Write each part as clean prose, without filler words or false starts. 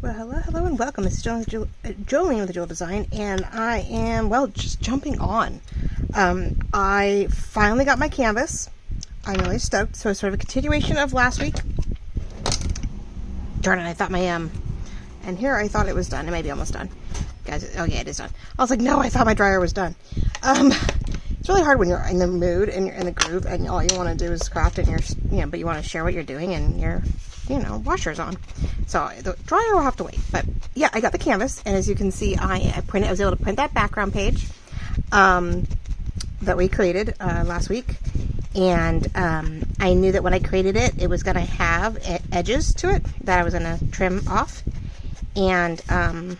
Well, hello, and welcome. This is Jolene with the Jewel Design, and I am, well, just jumping on. I finally got my canvas. I'm really stoked. So it's sort of a continuation of last week. Darn it, I thought my, and here I thought it was done. It may be almost done. Guys, oh yeah, it is done. I was like, no, I thought my dryer was done. It's really hard when you're in the mood and you're in the groove and all you want to do is craft and you're, but you want to share what you're doing and you're, washer's on. So the dryer will have to wait. But yeah, I got the canvas, and as you can see, I was able to print that background page that we created last week. And I knew that when I created it, it was going to have edges to it that I was going to trim off. And they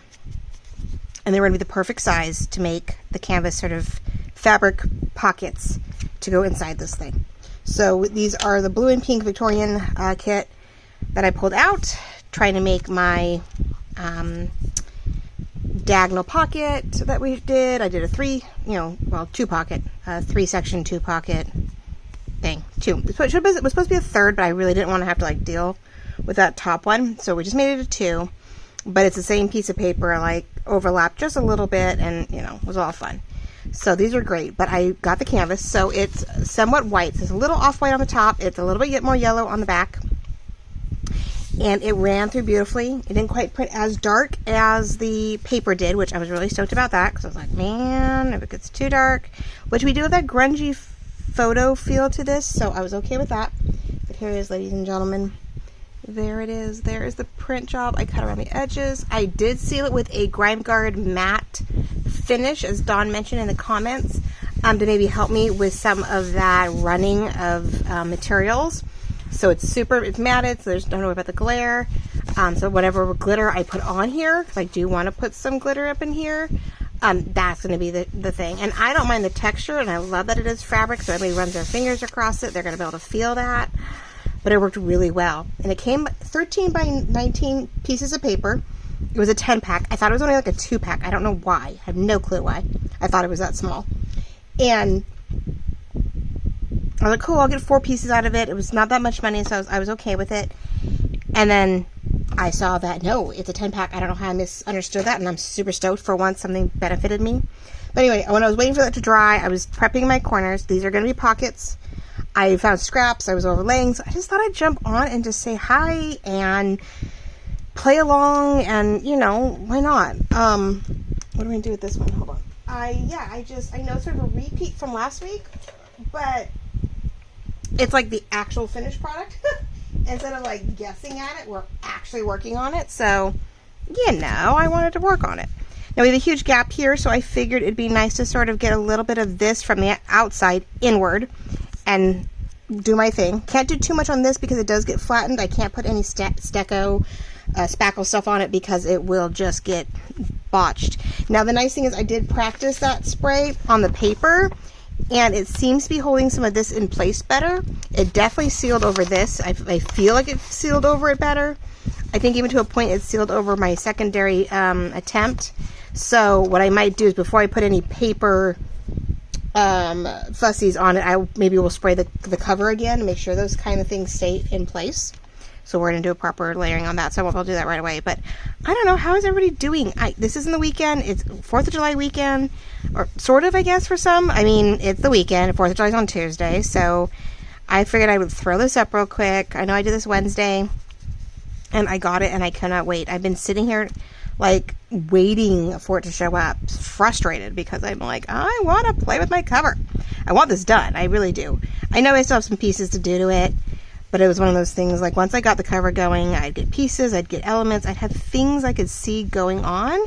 were going to be the perfect size to make the canvas sort of fabric pockets to go inside this thing. So these are the blue and pink Victorian kit that I pulled out, trying to make my diagonal pocket that we did. I did a two pocket, 3-section 2 pocket thing. 2. It was supposed to be a third, but I really didn't want to have to deal with that top one, so we just made it a 2. But it's the same piece of paper, overlapped just a little bit, and it was all fun. So these are great, but I got the canvas, so it's somewhat white. So it's a little off-white on the top. It's a little bit more yellow on the back. And it ran through beautifully. It didn't quite print as dark as the paper did, which I was really stoked about that, because I was like, man, if it gets too dark, which we do have that grungy photo feel to this, so I was okay with that. But here it is, ladies and gentlemen. There it is. There is the print job. I cut around the edges. I did seal it with a Grime Guard matte finish, as Dawn mentioned in the comments, to maybe help me with some of that running of materials. So it's matted, so don't worry about the glare. So whatever glitter I put on here, because I do want to put some glitter up in here, that's going to be the thing. And I don't mind the texture, and I love that it is fabric, so everybody runs their fingers across it. They're going to be able to feel that. But it worked really well. And it came 13 by 19 pieces of paper. It was a 10-pack. I thought it was only a 2-pack. I don't know why. I have no clue why. I thought it was that small. And I was like, cool, I'll get 4 pieces out of it. It was not that much money, so I was okay with it. And then I saw that, no, it's a 10-pack. I don't know how I misunderstood that, and I'm super stoked for once something benefited me. But anyway, when I was waiting for that to dry, I was prepping my corners. These are going to be pockets. I found scraps. I was overlaying, so I just thought I'd jump on and just say hi and play along, and, why not? What do we do with this one? Hold on. I know it's sort of a repeat from last week, but it's like the actual finished product. Instead of guessing at it, we're actually working on it. So, I wanted to work on it. Now we have a huge gap here, so I figured it'd be nice to sort of get a little bit of this from the outside inward and do my thing. Can't do too much on this because it does get flattened. I can't put any spackle stuff on it because it will just get botched. Now the nice thing is I did practice that spray on the paper, and it seems to be holding some of this in place better. It definitely sealed over this. I feel like it sealed over it better. I think even to a point it sealed over my secondary attempt. So what I might do is before I put any paper fussies on it, I maybe will spray the cover again to make sure those kind of things stay in place. So we're going to do a proper layering on that, so I'll do that right away. But I don't know, how is everybody doing? This isn't the weekend. It's 4th of July weekend, or sort of, I guess, for some. I mean, it's the weekend. 4th of July is on Tuesday, so I figured I would throw this up real quick. I know I did this Wednesday, and I got it, and I cannot wait. I've been sitting here, waiting for it to show up, frustrated, because I'm like, I want to play with my cover. I want this done. I really do. I know I still have some pieces to do to it, but it was one of those things, once I got the cover going, I'd get pieces, I'd get elements, I'd have things I could see going on,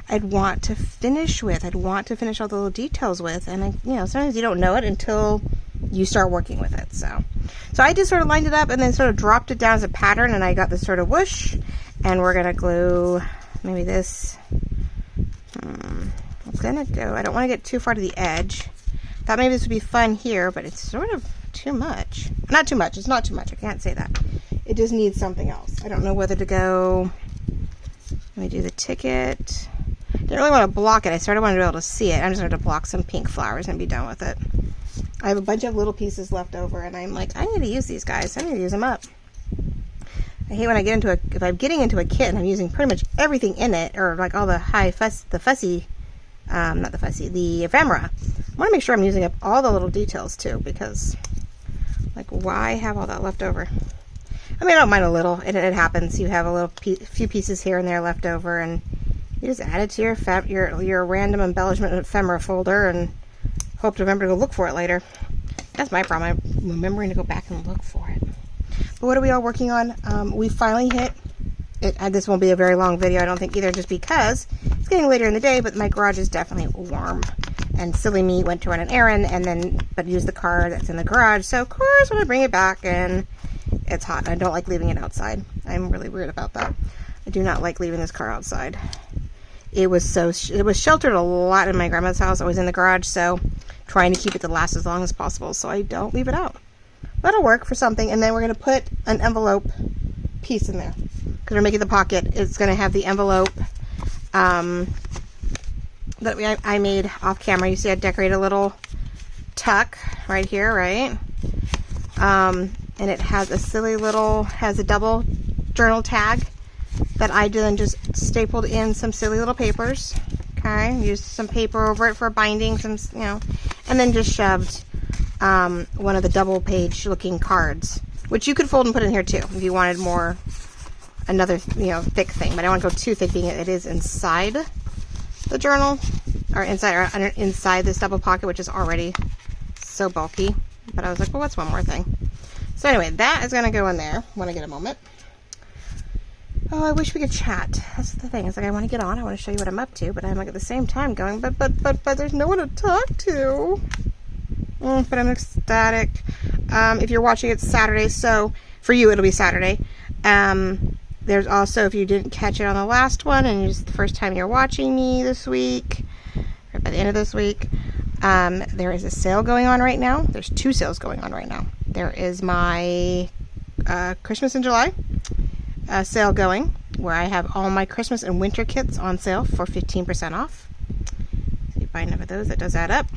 I'd want to finish with, I'd want to finish all the little details with, and sometimes you don't know it until you start working with it. So I just sort of lined it up and then sort of dropped it down as a pattern, and I got this sort of whoosh, and we're going to glue maybe this. I'm going to go, I don't want to get too far to the edge. Thought maybe this would be fun here, but it's sort of too much. Not too much. It's not too much. I can't say that. It just needs something else. I don't know whether to go. Let me do the ticket. Didn't really want to block it. I sort of wanted to be able to see it. I'm just going to block some pink flowers and be done with it. I have a bunch of little pieces left over, and I'm like, I need to use these guys. I need to use them up. I hate when I get into if I'm getting into a kit and I'm using pretty much everything in it, or like all the the ephemera. I want to make sure I'm using up all the little details too, because like, why have all that left over? I mean, I don't mind a little. It happens. You have a few pieces here and there left over, and you just add it to your random embellishment ephemera folder and hope to remember to go look for it later. That's my problem. I'm remembering to go back and look for it. But what are we all working on? We finally hit it. This won't be a very long video, I don't think either, just because it's getting later in the day, but my garage is definitely warm. And silly me went to run an errand but used the car that's in the garage. So of course when I bring it back and it's hot. I don't like leaving it outside. I'm really weird about that. I do not like leaving this car outside. It was sheltered a lot in my grandma's house. Always in the garage, so trying to keep it to last as long as possible so I don't leave it out. That'll work for something. And then we're going to put an envelope piece in there because we're making the pocket. It's going to have the envelope that I made off camera. You see I decorated a little tuck right here, right? And it has a silly little, has a double journal tag that I then just stapled in some silly little papers. Okay, used some paper over it for binding, some, and then just shoved one of the double page looking cards, which you could fold and put in here too if you wanted more, another thick thing. But I don't want to go too thick, being it is inside the journal, or inside this double pocket, which is already so bulky. But I was like, well, what's one more thing? So anyway, that is going to go in there when I get a moment. Oh, I wish we could chat. That's the thing. It's like I want to get on. I want to show you what I'm up to, but I'm like at the same time going, but there's no one to talk to. But I'm ecstatic. If you're watching it Saturday, so for you it'll be Saturday. There's also, if you didn't catch it on the last one and it's the first time you're watching me this week, or by the end of this week, there is a sale going on right now. There's 2 sales going on right now. There is my Christmas in July sale going, where I have all my Christmas and winter kits on sale for 15% off. So you buy enough of those, that does add up.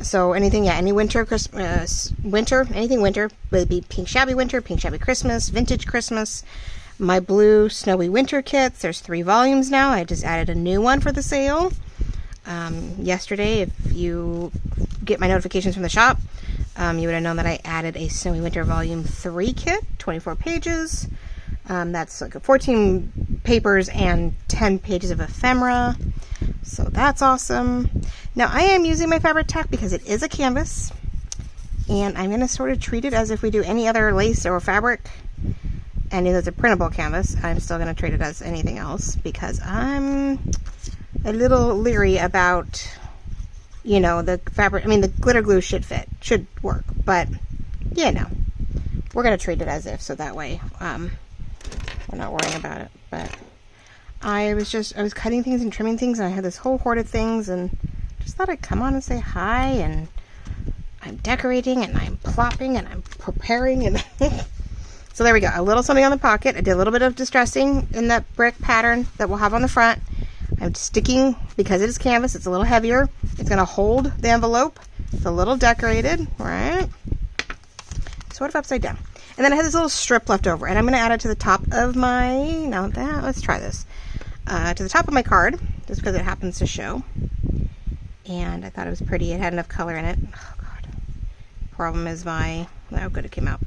So anything, any winter, anything winter, would be Pink Shabby Winter, Pink Shabby Christmas, Vintage Christmas, my blue Snowy Winter kits. There's 3 volumes now. I just added a new one for the sale. Yesterday, if you get my notifications from the shop, you would have known that I added a Snowy Winter Volume 3 kit, 24 pages. That's like 14 papers and 10 pages of ephemera. So that's awesome. Now I am using my fabric tack because it is a canvas, and I'm going to sort of treat it as if we do any other lace or fabric. And it's a printable canvas. I'm still going to treat it as anything else because I'm a little leery about, the fabric. I mean, the glitter glue should work, but we're going to treat it as if, so that way we're not worrying about it. But I was cutting things and trimming things, and I had this whole hoard of things, and just thought I'd come on and say hi. And I'm decorating, and I'm plopping, and I'm preparing, and so there we go. A little something on the pocket. I did a little bit of distressing in that brick pattern that we'll have on the front. I'm sticking, because it is canvas, it's a little heavier. It's going to hold the envelope. It's a little decorated, right? Sort of upside down. And then I have this little strip left over, and I'm going to add it to the top of my, let's try this. To the top of my card, just because it happens to show. And I thought it was pretty. It had enough color in it. Oh, God. Problem is how good it came out.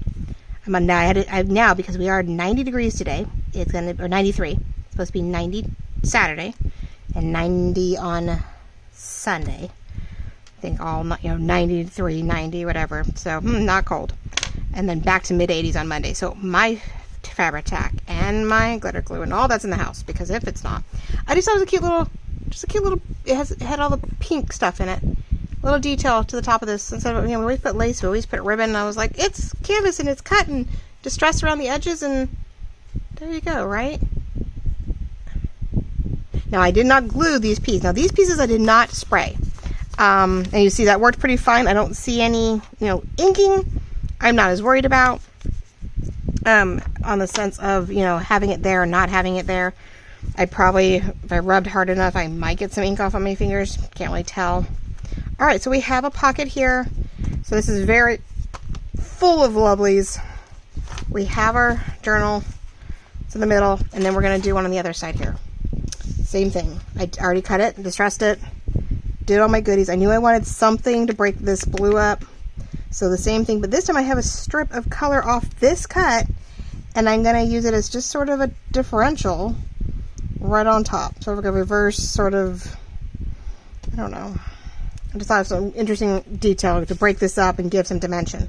Now, because we are 90 degrees today, or 93. It's supposed to be 90 Saturday and 90 on Sunday. I think all, 93, 90, whatever. So, not cold. And then back to mid-80s on Monday. So, my fabric tack and my glitter glue and all that's in the house, because if it's not, I just thought it was a cute little, it had all the pink stuff in it. Little detail to the top of this. Instead of, we always put lace, we always put ribbon. And I was like, it's canvas and it's cut and distressed around the edges, and there you go, right? Now, I did not glue these pieces. Now, these pieces I did not spray. And you see that worked pretty fine. I don't see any, inking. I'm not as worried about. On the sense of, having it there or not having it there. I probably, if I rubbed hard enough, I might get some ink off on my fingers. Can't really tell. All right, so we have a pocket here. So this is very full of lovelies. we have our journal. It's in the middle, and then we're going to do one on the other side here. Same thing. I already cut it, distressed it, did all my goodies. I knew I wanted something to break this blue up. So the same thing, but this time I have a strip of color off this cut, and I'm going to use it as just sort of a differential right on top. Sort of like a reverse sort of, I don't know. I just thought of some interesting detail to break this up and give some dimension.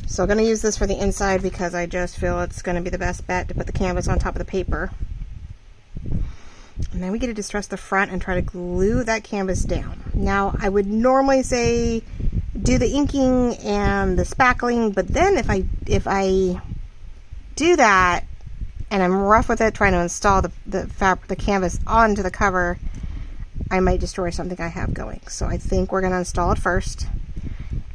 So I'm going to use this for the inside because I just feel it's going to be the best bet to put the canvas on top of the paper. And then we get to distress the front and try to glue that canvas down. Now, I would normally say do the inking and the spackling, but then if I do that and I'm rough with it trying to install the canvas onto the cover, I might destroy something I have going. So I think we're going to install it first,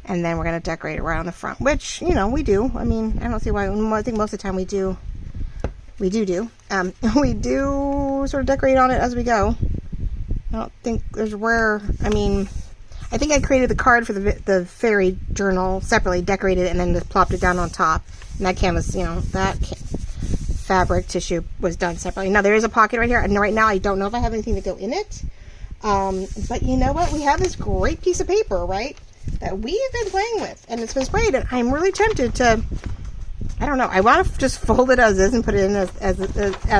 and then we're going to decorate it right on the front, which, you know, we do. I mean, I don't see why. I think most of the time we do we do sort of decorate on it as we go. I don't think there's rare, I mean, I think I created the card for the fairy journal separately, decorated it, and then just plopped it down on top. And that canvas, you know, that fabric tissue was done separately. Now there is a pocket right here, and right now I don't know if I have anything to go in it. But you know what? We have this great piece of paper, right, that we've been playing with, and it's been sprayed, and I'm really tempted to, I don't know, I want to just fold it as is and put it in as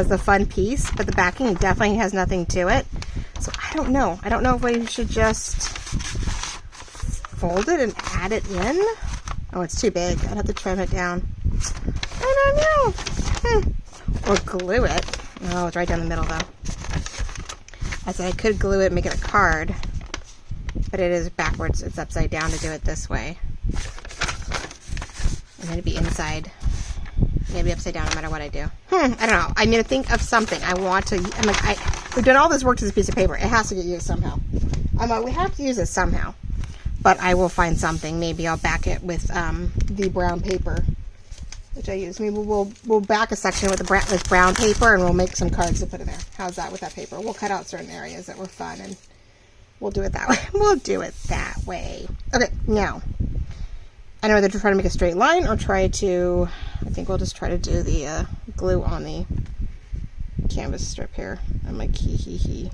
the fun piece, but the backing definitely has nothing to it. So I don't know. I don't know if we should just fold it and add it in. Oh, it's too big. I'd have to trim it down. I don't know. Or glue it. Oh, it's right down the middle though. I said I could glue it and make it a card, but it is backwards. It's upside down to do it this way. And then it'd be inside. Maybe upside down no matter what I do. I don't know. I need to think of something. I want to, I'm like, we've done all this work to this piece of paper. It has to get used somehow. I'm like, we have to use it somehow. But I will find something. Maybe I'll back it with the brown paper, which I use. Maybe we'll back a section with this brown paper, and we'll make some cards to put in there. How's that with that paper? We'll cut out certain areas that were fun, and we'll do it that way. We'll do it that way. Okay, now, I know whether to try to make a straight line or try to, I think we'll just try to do the glue on the canvas strip here. I'm like, hee.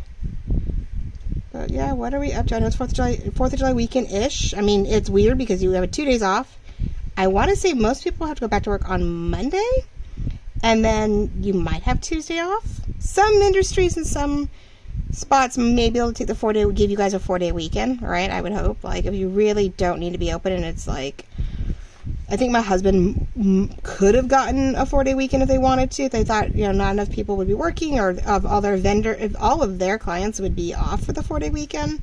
But yeah, what are we up to? I know it's 4th of July weekend-ish. I mean, it's weird because you have 2 days off. I want to say most people have to go back to work on Monday, and then you might have Tuesday off. Some industries and some spots may be able to take the 4-day, give you guys a 4-day weekend, right? I would hope. Like, if you really don't need to be open, and it's like, I think my husband could have gotten a 4-day weekend if they wanted to. If they thought, you know, not enough people would be working, or if all of their clients would be off for the 4-day weekend,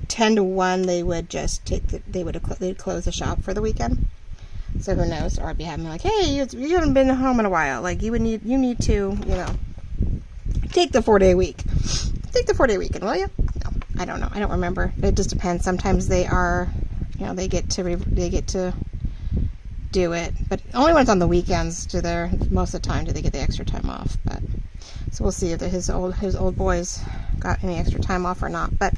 10 to 1, they would just they'd close the shop for the weekend. So who knows? Or I'd be having like, hey, you haven't been home in a while. Like, you need to, you know, take the 4-day week. Take the 4-day weekend, will you? No, I don't know. I don't remember. It just depends. Sometimes they are, you know, they get to do it, but only when it's on the weekends most of the time do they get the extra time off. But so we'll see if his old boys got any extra time off or not. But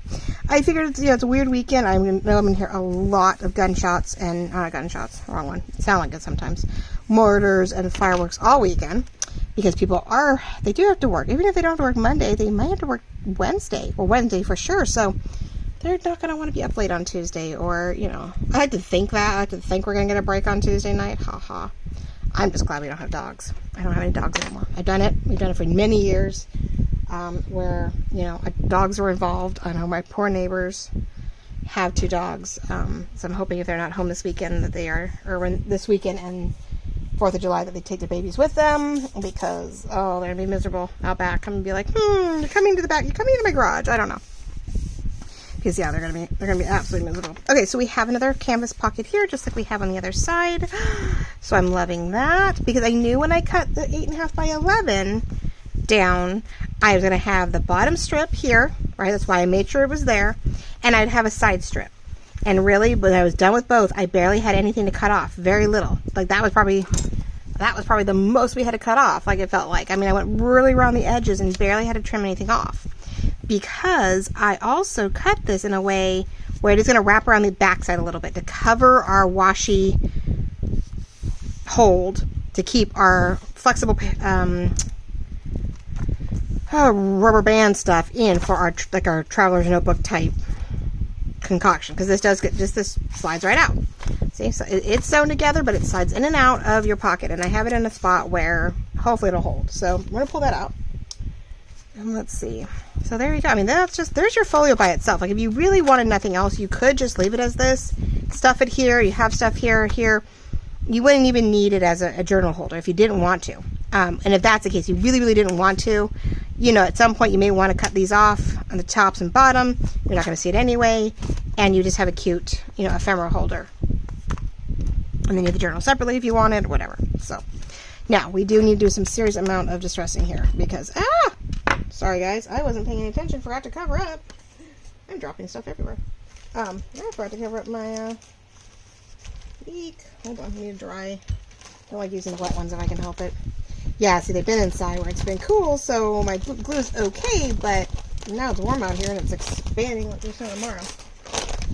I figured, you know, it's a weird weekend. I'm gonna hear a lot of gunshots and gunshots, wrong one. Sound like it sometimes. Mortars and fireworks all weekend, because people they do have to work. Even if they don't have to work Monday, they might have to work Wednesday for sure. So they're not going to want to be up late on Tuesday, or, you know, I like to think that. I like to think we're going to get a break on Tuesday night. Ha. I'm just glad we don't have dogs. I don't have any dogs anymore. I've done it. We've done it for many years, where, you know, dogs were involved. I know my poor neighbors have 2 dogs. So I'm hoping if they're not home this weekend that they are, or when this weekend and 4th of July, that they take their babies with them, because, oh, they're going to be miserable out back. I'm going to be like, you're coming to the back. You're coming into my garage. I don't know. Because yeah, they're gonna be absolutely miserable. Okay, so we have another canvas pocket here, just like we have on the other side. So I'm loving that, because I knew when I cut the 8.5 by 11 down, I was gonna have the bottom strip here, right? That's why I made sure it was there, and I'd have a side strip. And really, when I was done with both, I barely had anything to cut off. Very little. Like that was probably the most we had to cut off. Like it felt like. I mean, I went really around the edges and barely had to trim anything off, because I also cut this in a way where it is going to wrap around the back side a little bit to cover our washi hold to keep our flexible rubber band stuff in for our like our traveler's notebook type concoction, because this does get this slides right out. See, so it's sewn together, but it slides in and out of your pocket, and I have it in a spot where hopefully it'll hold. So I'm gonna pull that out, and let's see. So there you go. I mean, that's just, there's your folio by itself. Like if you really wanted nothing else, you could just leave it as this, stuff it here. You have stuff here. You wouldn't even need it as a journal holder if you didn't want to. And if that's the case, you really didn't want to, you know, at some point you may want to cut these off on the tops and bottom. You're not going to see it anyway, and you just have a cute, you know, ephemera holder. And then you have the journal separately if you wanted, whatever. So now we do need to do some serious amount of distressing here because, sorry guys, I wasn't paying any attention, forgot to cover up. I'm dropping stuff everywhere. I forgot to cover up my, eek. Hold on, I need to dry. I don't like using wet ones if I can help it. Yeah, see, they've been inside where it's been cool, so my glue's okay, but now it's warm out here and it's expanding like there's no tomorrow.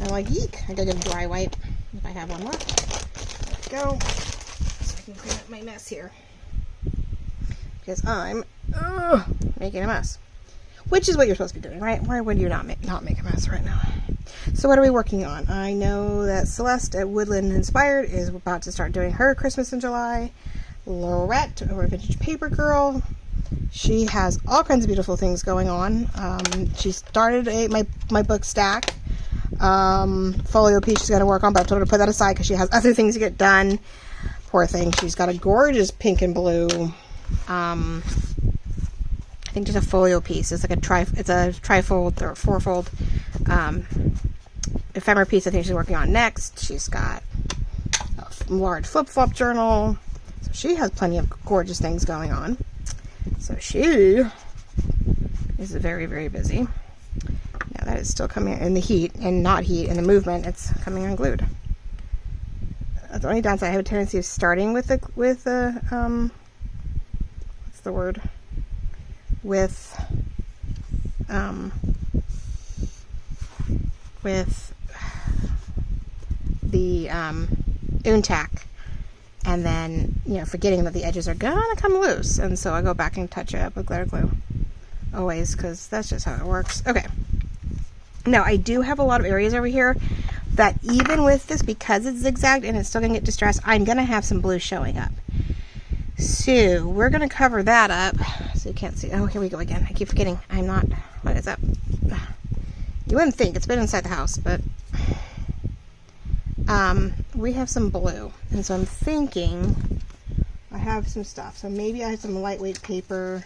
I'm like, eek, I gotta get a dry wipe if I have one left. There we go. So I can clean up my mess here. Because I'm making a mess. Which is what you're supposed to be doing, right? Why would you not make a mess right now? So what are we working on? I know that Celeste at Woodland Inspired is about to start doing her Christmas in July. Lorette, our Vintage Paper Girl, she has all kinds of beautiful things going on. She started my book stack. Folio piece she's got to work on, but I told her to put that aside because she has other things to get done. Poor thing. She's got a gorgeous pink and blue. I think just a folio piece. It's like a trifold or fourfold ephemera piece I think she's working on next. She's got a large flip-flop journal. So she has plenty of gorgeous things going on. So she is very busy. Now that is still coming in the heat, and not heat in the movement, it's coming unglued. The only downside, I have a tendency of starting with what's the word? With the Untack, and then, you know, forgetting that the edges are gonna come loose, and so I go back and touch it up with glitter glue always, because that's just how it works. Okay, now I do have a lot of areas over here that even with this, because it's zigzagged and it's still gonna get distressed, I'm gonna have some blue showing up. So we're gonna cover that up so you can't see. Oh, here we go again. I keep forgetting. I'm not. What is up? You wouldn't think it's been inside the house, but we have some blue, and so I'm thinking I have some stuff. So maybe I have some lightweight paper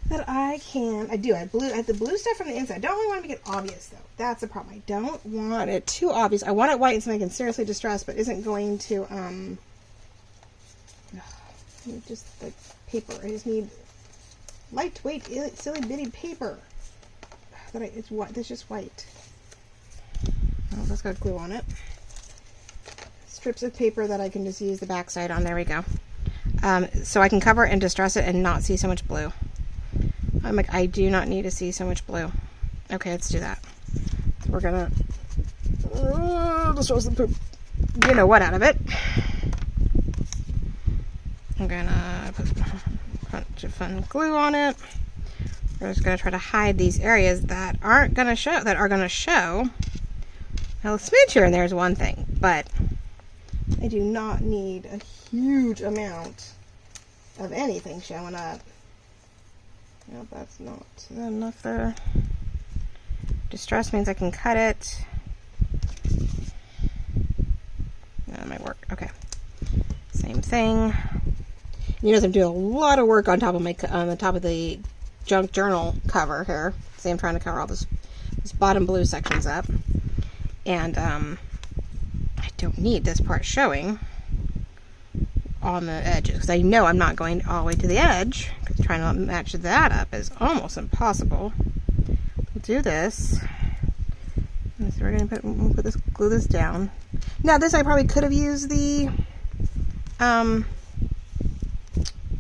that I can. I do. I have the blue stuff from the inside. I don't really want to make it obvious though. That's the problem. I don't want it too obvious. I want it white so I can seriously distress, but isn't going to just the paper. I just need lightweight, silly bitty paper. It's white. It's just white. Oh, that's got glue on it. Strips of paper that I can just use the backside on. There we go. So I can cover and distress it and not see so much blue. I'm like, I do not need to see so much blue. Okay, let's do that. We're gonna distress the poop. You know what out of it. I'm gonna put a bunch of fun glue on it. We're just gonna try to hide these areas that aren't gonna show, that are gonna show. Now, a smidge here and there is one thing, but I do not need a huge amount of anything showing up. Nope, that's not enough there. Distress means I can cut it. That might work. Okay. Same thing. You notice I'm doing a lot of work on top of the top of the junk journal cover here. See, I'm trying to cover all this bottom blue sections up, and I don't need this part showing on the edges because I know I'm not going all the way to the edge. Because trying to match that up is almost impossible. We'll do this. So we're gonna glue this down. Now this I probably could have used the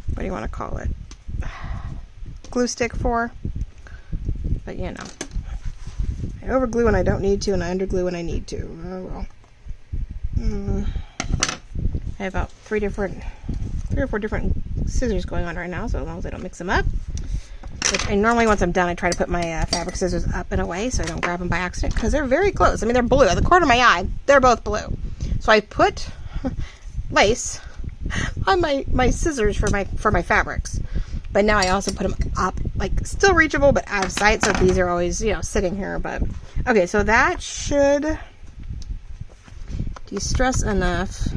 what do you want to call it? Glue stick for, but you know, I overglue when I don't need to, and I underglue when I need to. Oh well. I have about 3 or 4 different scissors going on right now, so as long as I don't mix them up. Which I normally, once I'm done, I try to put my fabric scissors up and away so I don't grab them by accident, because they're very close. I mean, they're blue. At the corner of my eye, they're both blue. So I put lace on my scissors for my fabrics. But now I also put them up, like still reachable, but out of sight. So these are always, you know, sitting here. But okay, so that should de-stress enough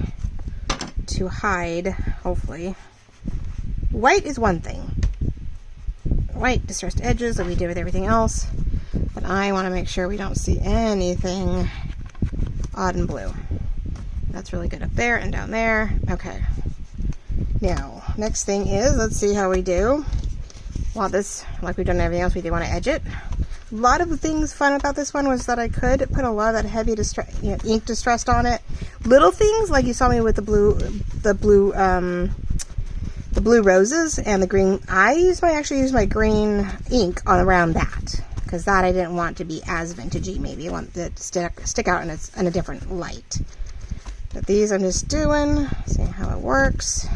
to hide, hopefully. White is one thing. White distressed edges like we did with everything else, but I want to make sure we don't see anything odd and blue. That's really good up there and down there. Okay. Now, next thing is, let's see how we do. Well, this, like we've done everything else, we do want to edge it. A lot of the things fun about this one was that I could put a lot of that heavy ink distressed on it. Little things like you saw me with the blue roses and the green. I actually used my green ink on around that, because that I didn't want to be as vintagey. Maybe I want it to stick out in a different light. But these I'm just doing, seeing how it works.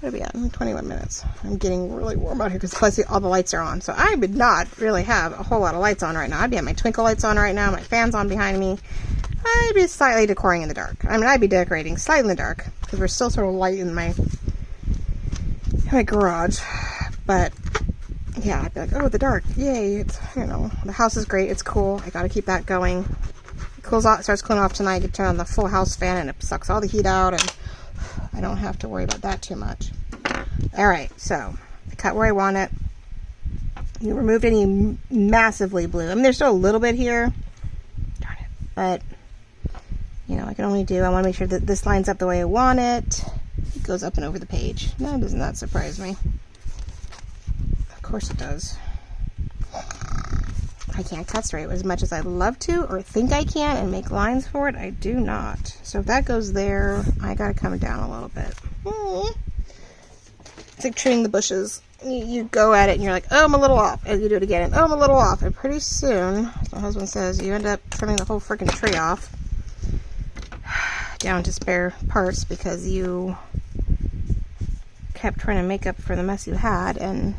What are we at? 21 minutes. I'm getting really warm out here because plus all the lights are on. So I would not really have a whole lot of lights on right now. I'd be have my twinkle lights on right now, my fan's on behind me. I'd be slightly decorating in the dark. I mean, I'd be decorating slightly in the dark because we're still sort of light in my garage. But yeah, I'd be like, oh, the dark, yay! It's, you know, the house is great. It's cool. I got to keep that going. It cools off, starts cooling off tonight. You turn on the full house fan and it sucks all the heat out, and I don't have to worry about that too much. All right, so I cut where I want it. You removed any massively blue. I mean, there's still a little bit here. Darn it, but. You know, I can only do, I want to make sure that this lines up the way I want it. It goes up and over the page. That does not surprise me. Of course it does. I can't cut straight as much as I'd love to or think I can and make lines for it. I do not. So if that goes there, I got to come down a little bit. It's like trimming the bushes. You go at it and you're like, oh, I'm a little off. And you do it again, and oh, I'm a little off. And pretty soon, as my husband says, you end up trimming the whole freaking tree off. Down to spare parts because you kept trying to make up for the mess you had, and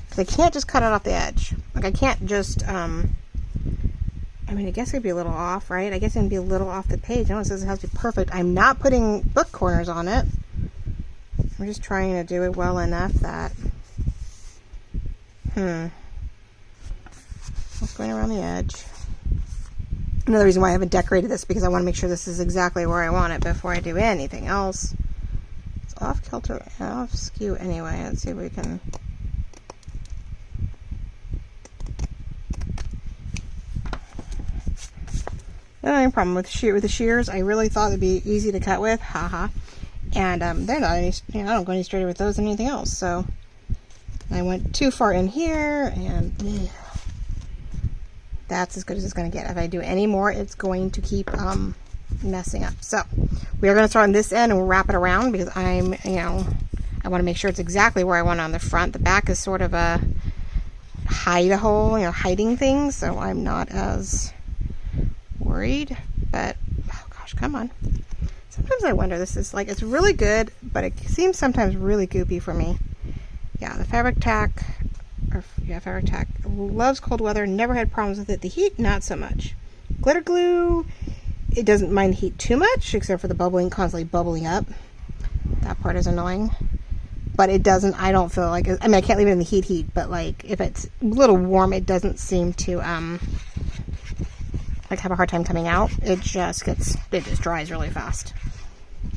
because I can't just cut it off the edge. Like I can't just I mean, I guess it'd be a little off, right? I guess it'd be a little off the page. No, it says it has to be perfect. I'm not putting book corners on it. I'm just trying to do it well enough that what's going around the edge. Another reason why I haven't decorated this, because I want to make sure this is exactly where I want it before I do anything else. It's off kilter, off skew anyway. Let's see if we can. The only problem with the shears, I really thought they'd be easy to cut with, haha. And they're not any. You know, I don't go any straighter with those than anything else. So I went too far in here, and. That's as good as it's going to get. If I do any more, it's going to keep messing up. So we are going to start on this end and we'll wrap it around because I want to make sure it's exactly where I want it on the front. The back is sort of a hide a hole, hiding things. So I'm not as worried. But oh gosh, come on. Sometimes I wonder. This is like, it's really good, but it seems sometimes really goopy for me. Yeah, the fabric tack. Fabric tack loves cold weather, never had problems with it. The heat, not so much. Glitter glue, it doesn't mind heat too much, except for the bubbling, constantly bubbling up. That part is annoying. But it doesn't, I don't feel like, I mean, I can't leave it in the heat, but like, if it's a little warm, it doesn't seem to, like, have a hard time coming out. It just dries really fast.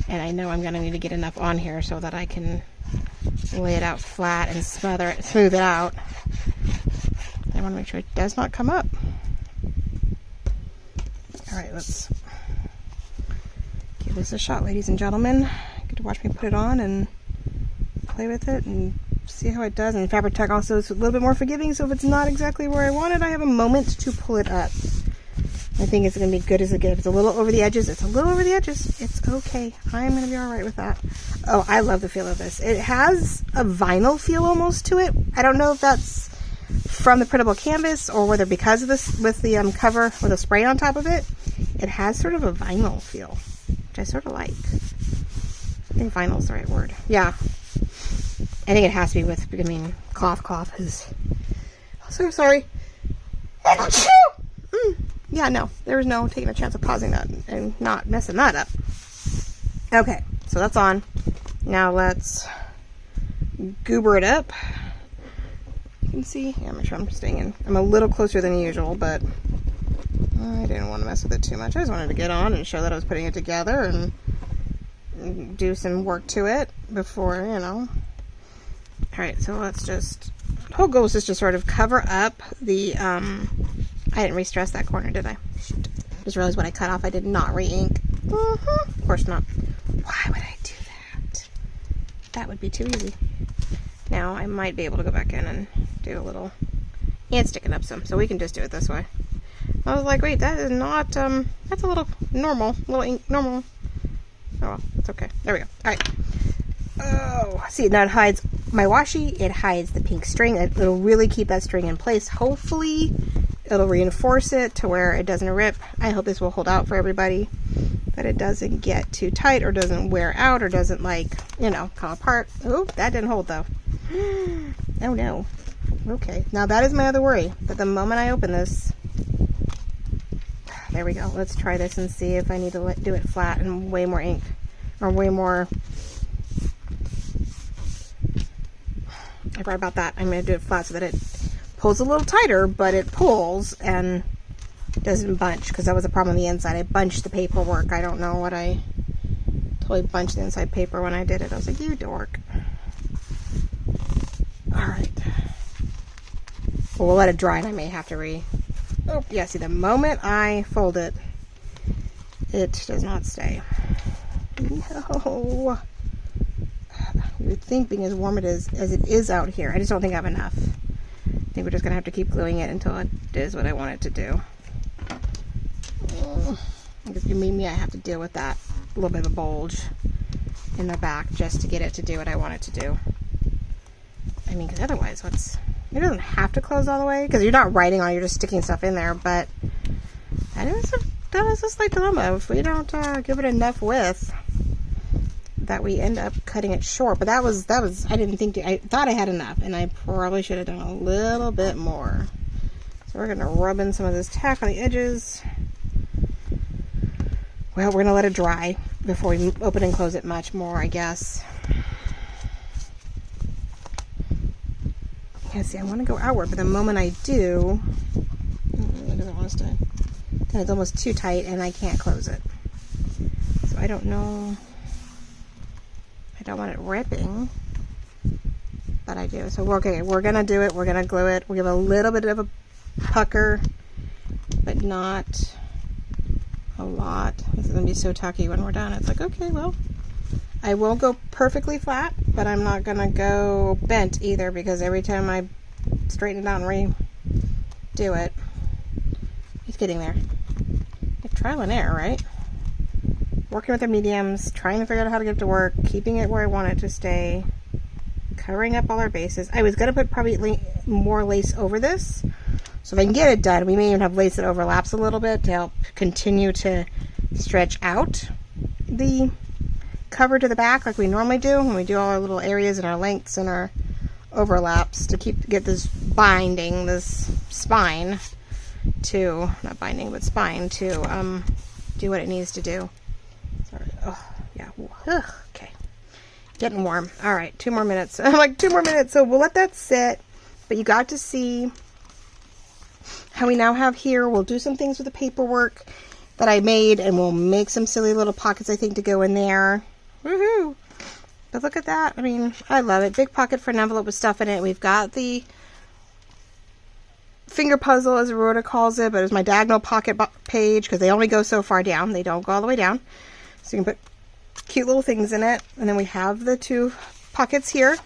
And I know I'm going to need to get enough on here so that I can lay it out flat and smooth it out. I want to make sure it does not come up. All right, let's give this a shot, ladies and gentlemen. You get to watch me put it on and play with it and see how it does. And fabric tack also is a little bit more forgiving, so if it's not exactly where I want it, I have a moment to pull it up. I think it's going to be good as it gets. If it's a little over the edges, it's a little over the edges. It's okay. I'm going to be all right with that. Oh, I love the feel of this. It has a vinyl feel almost to it. I don't know if that's from the printable canvas or whether because of this with the cover with a spray on top of it. it has sort of a vinyl feel, which I sort of like. I think vinyl's the right word. Yeah. I think it has to be with, I mean, cloth is, oh, so sorry. Yeah, no, there was no taking a chance of pausing that and not messing that up. Okay, so that's on. Now let's goober it up. You can see, yeah, make sure I'm staying in. I'm a little closer than usual, but I didn't want to mess with it too much. I just wanted to get on and show that I was putting it together and do some work to it before, you know. Alright, so let's just, the whole goal is just to sort of cover up the, I didn't re-stress that corner, did I? Shoot. Just realized when I cut off I did not re-ink. Of course not. Why would I do that? That would be too easy. Now I might be able to go back in and do a little, and sticking up some, so we can just do it this way. I was like, wait, that is not, that's a little normal, normal. Oh well, it's okay. There we go. Alright. Oh, see, now it hides my washi, it hides the pink string. It'll really keep that string in place. Hopefully, it'll reinforce it to where it doesn't rip. I hope this will hold out for everybody, that it doesn't get too tight or doesn't wear out or doesn't, like, you know, come apart. Oh, that didn't hold though. Oh no. Okay, now that is my other worry, but the moment I open this, there we go. Let's try this and see if I need to do it flat and way more ink, or way more. I forgot about that. I'm going to do it flat so that it pulls a little tighter, but it pulls and doesn't bunch, because that was a problem on the inside. I bunched the paperwork. I don't know what I totally bunched the inside paper when I did it. I was like, you dork. Alright. Well, we'll let it dry and I may have to oh, yeah, see, the moment I fold it, it does not stay. No. You would think, being as warm as it is out here, I just don't think I have enough. I think we're just going to have to keep gluing it until it does what I want it to do. Because you mean me, I have to deal with that little bit of a bulge in the back just to get it to do what I want it to do. I mean, because otherwise, it doesn't have to close all the way, because you're not writing on it, you're just sticking stuff in there, but that is a slight dilemma. If we don't give it enough width, that we end up cutting it short. But that was I didn't think I thought I had enough, and I probably should have done a little bit more. So we're going to rub in some of this tack on the edges. Well, we're going to let it dry before we open and close it much more, I guess. Yeah, see, I want to go outward, but the moment I do, it doesn't want to stay. Then it's almost too tight and I can't close it. So I don't know. I don't want it ripping, but I do. So we're going to do it. We're going to glue it. We'll give a little bit of a pucker, but not a lot. This is going to be so tucky when we're done. It's like, okay, well, I won't go perfectly flat, but I'm not going to go bent either, because every time I straighten it out and redo it, it's getting there. Like trial and error, right? Working with the mediums, trying to figure out how to get it to work, keeping it where I want it to stay, covering up all our bases. I was going to put probably more lace over this, so if I can get it done, we may even have lace that overlaps a little bit to help continue to stretch out the cover to the back like we normally do when we do all our little areas and our lengths and our overlaps, to get this binding, this spine to, not binding, but spine to do what it needs to do. Sorry. Oh, yeah. Ugh. Okay. Getting warm. All right. 2 more minutes. I'm like, 2 more minutes. So we'll let that sit. But you got to see how we now have here. We'll do some things with the paperwork that I made, and we'll make some silly little pockets, I think, to go in there. Woohoo! But look at that. I mean, I love it. Big pocket for an envelope with stuff in it. We've got the finger puzzle, as Rhoda calls it, but it's my diagonal pocket page, because they only go so far down. They don't go all the way down. So you can put cute little things in it. And then we have the 2 pockets here.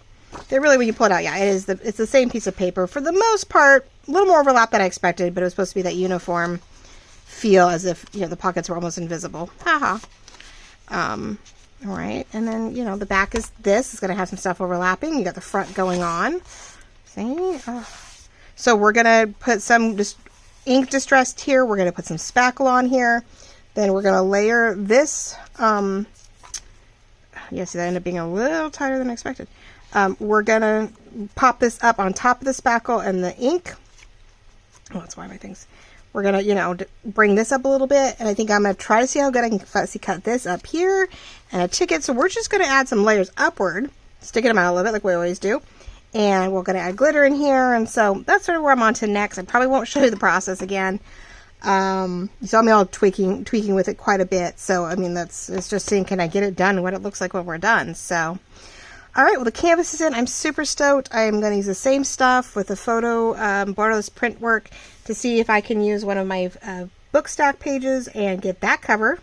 They're really, when you pull it out, yeah, it's the same piece of paper. For the most part, a little more overlap than I expected, but it was supposed to be that uniform feel, as if, you know, the pockets were almost invisible. Haha. All right, and then, you know, the back is this. It's going to have some stuff overlapping. You got the front going on. See? Oh. So we're going to put some ink distressed here. We're going to put some spackle on here. Then we're going to layer this. Yeah, see, that ended up being a little tighter than expected. We're going to pop this up on top of the spackle and the ink. Oh, that's why my things. We're going to, you know, bring this up a little bit. And I think I'm going to try to see how good I can fussy cut this up here and a ticket. So we're just going to add some layers upward, sticking them out a little bit like we always do. And we're going to add glitter in here. And so that's sort of where I'm on to next. I probably won't show you the process again. You saw me all tweaking with it quite a bit. So, I mean, it's just seeing, can I get it done, what it looks like when we're done. So, all right, well, the canvas is in. I'm super stoked. I'm going to use the same stuff with the photo, borrow this print work to see if I can use one of my book stack pages and get that cover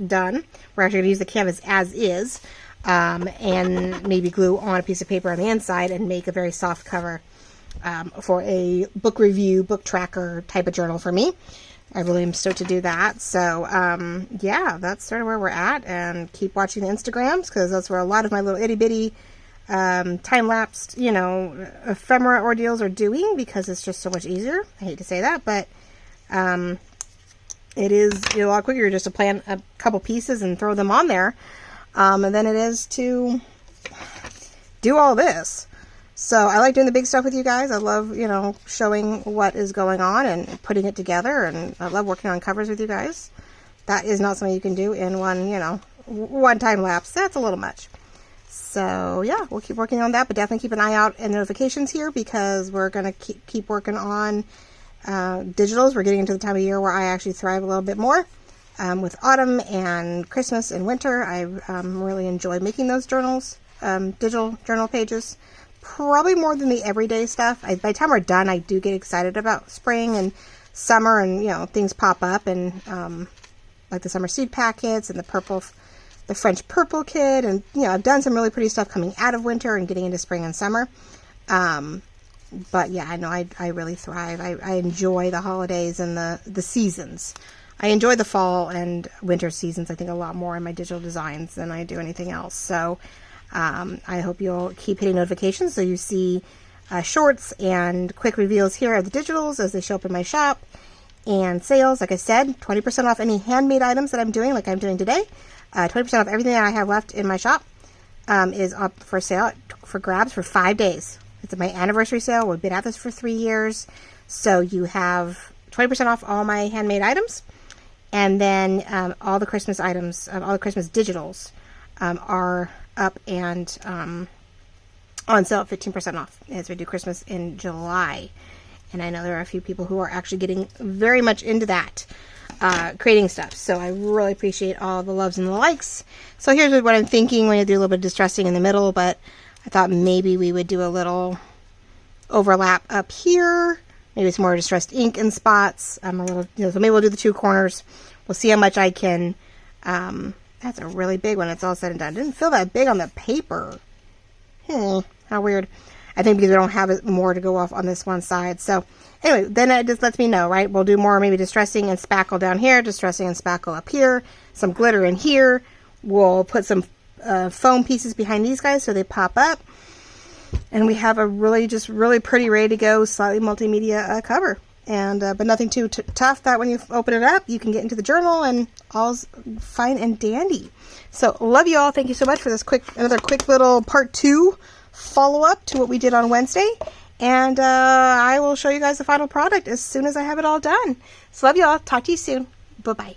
done. We're actually going to use the canvas as is, and maybe glue on a piece of paper on the inside and make a very soft cover for a book review, book tracker type of journal for me. I really am stoked to do that. So, yeah, that's sort of where we're at. And keep watching the Instagrams, because that's where a lot of my little itty-bitty time-lapsed, you know, ephemera ordeals are doing, because it's just so much easier. I hate to say that, but it is a lot quicker just to plan a couple pieces and throw them on there than it is to do all this. So I like doing the big stuff with you guys. I love, you know, showing what is going on and putting it together, and I love working on covers with you guys. That is not something you can do in one, you know, one time lapse. That's a little much. So yeah, we'll keep working on that, but definitely keep an eye out and notifications here, because we're going to keep working on digitals. We're getting into the time of year where I actually thrive a little bit more with autumn and Christmas and winter. I really enjoy making those journals, digital journal pages. Probably more than the everyday stuff. By the time we're done, I do get excited about spring and summer, and you know, things pop up, and like the summer seed packets and the French purple kit, and you know, I've done some really pretty stuff coming out of winter and getting into spring and summer. But yeah, I know I really thrive. I enjoy the holidays and the seasons. I enjoy the fall and winter seasons, I think, a lot more in my digital designs than I do anything else. So I hope you'll keep hitting notifications so you see shorts and quick reveals here of the digitals as they show up in my shop, and sales. Like I said, 20% off any handmade items that I'm doing, like I'm doing today. 20% off everything that I have left in my shop is up for sale for grabs for 5 days. It's my anniversary sale. We've been at this for 3 years. So you have 20% off all my handmade items, and then all the Christmas items, all the Christmas digitals are up and on sale at 15% off as we do Christmas in July. And I know there are a few people who are actually getting very much into that, creating stuff. So I really appreciate all the loves and the likes. So here's what I'm thinking. We're going to do a little bit of distressing in the middle, but I thought maybe we would do a little overlap up here. Maybe it's more distressed ink in spots. A little, you know, so maybe we'll do the two corners. We'll see how much I can. That's a really big one. It's all said and done. It didn't feel that big on the paper. How weird. I think because we don't have more to go off on this one side. So anyway, then it just lets me know, right? We'll do more maybe distressing and spackle down here, distressing and spackle up here, some glitter in here. We'll put some foam pieces behind these guys so they pop up. And we have a really pretty, ready to go, slightly multimedia cover. And but nothing too tough that when you open it up, you can get into the journal and all's fine and dandy. So love you all. Thank you so much for this another quick little part 2 follow-up to what we did on Wednesday. And I will show you guys the final product as soon as I have it all done. So love you all. Talk to you soon. Bye-bye.